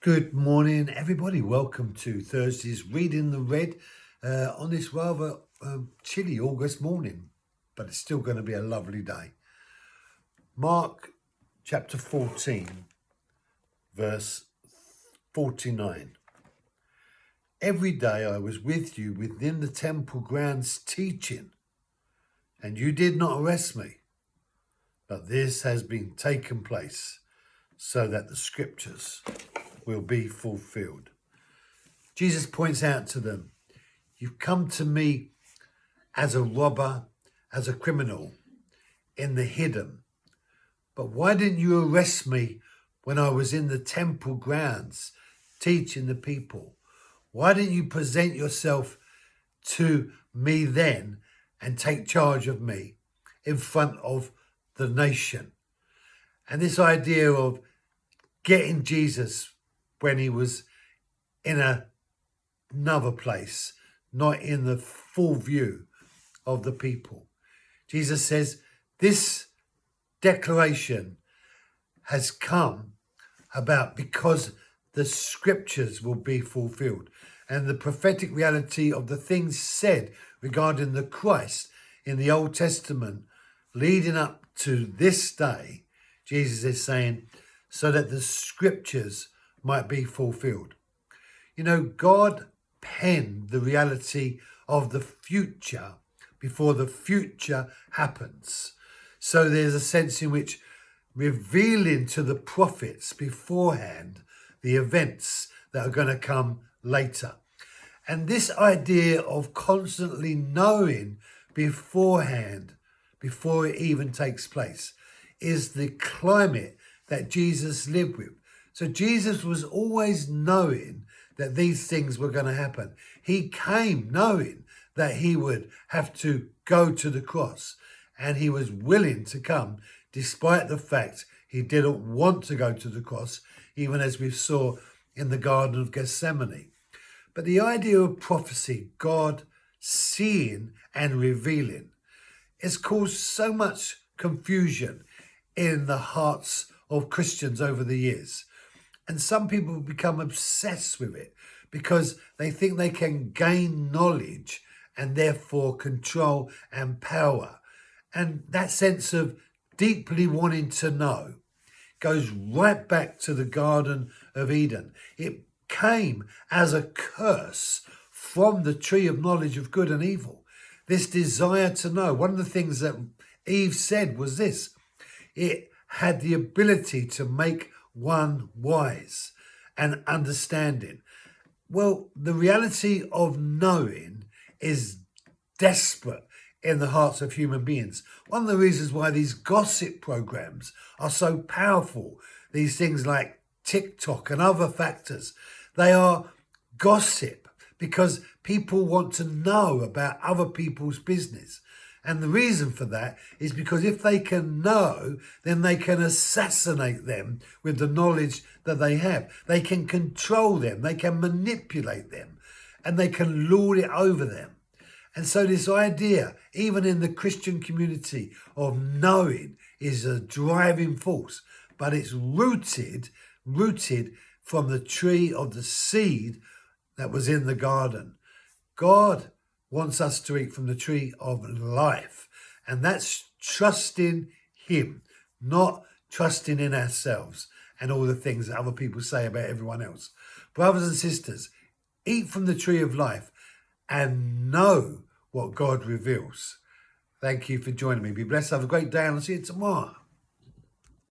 Good morning, everybody. Welcome to Thursday's Reading the Red on this rather chilly August morning, but it's still going to be a lovely day. Mark chapter 14, verse 49. Every day I was with you within the temple grounds teaching, and you did not arrest me. But this has been taken place so that the scriptures will be fulfilled. Jesus points out to them, you've come to me as a robber, as a criminal, in the hidden. But why didn't you arrest me when I was in the temple grounds teaching the people? Why didn't you present yourself to me then and take charge of me in front of the nation? And this idea of getting Jesus when he was in another place, not in the full view of the people. Jesus says, this declaration has come about because the scriptures will be fulfilled. And the prophetic reality of the things said regarding the Christ in the Old Testament leading up to this day, Jesus is saying, so that the scriptures might be fulfilled. You know, God penned the reality of the future before the future happens. So there's a sense in which revealing to the prophets beforehand the events that are going to come later. And this idea of constantly knowing beforehand, before it even takes place, is the climate that Jesus lived with. So Jesus was always knowing that these things were going to happen. He came knowing that he would have to go to the cross, and he was willing to come despite the fact he didn't want to go to the cross, even as we saw in the Garden of Gethsemane. But the idea of prophecy, God seeing and revealing, has caused so much confusion in the hearts of Christians over the years. And some people become obsessed with it because they think they can gain knowledge and therefore control and power. And that sense of deeply wanting to know goes right back to the Garden of Eden. It came as a curse from the tree of knowledge of good and evil. This desire to know. One of the things that Eve said was this: it had the ability to make one wise and understanding. Well, the reality of knowing is desperate in the hearts of human beings. One of the reasons why these gossip programs are so powerful, these things like TikTok and other factors, they are gossip because people want to know about other people's business. And the reason for that is because if they can know, then they can assassinate them with the knowledge that they have. They can control them, they can manipulate them, and they can lord it over them. And so this idea, even in the Christian community, of knowing is a driving force, but it's rooted from the tree of the seed that was in the garden. God wants us to eat from the tree of life. And that's trusting him, not trusting in ourselves and all the things that other people say about everyone else. Brothers and sisters, eat from the tree of life and know what God reveals. Thank you for joining me. Be blessed. Have a great day, and I'll see you tomorrow.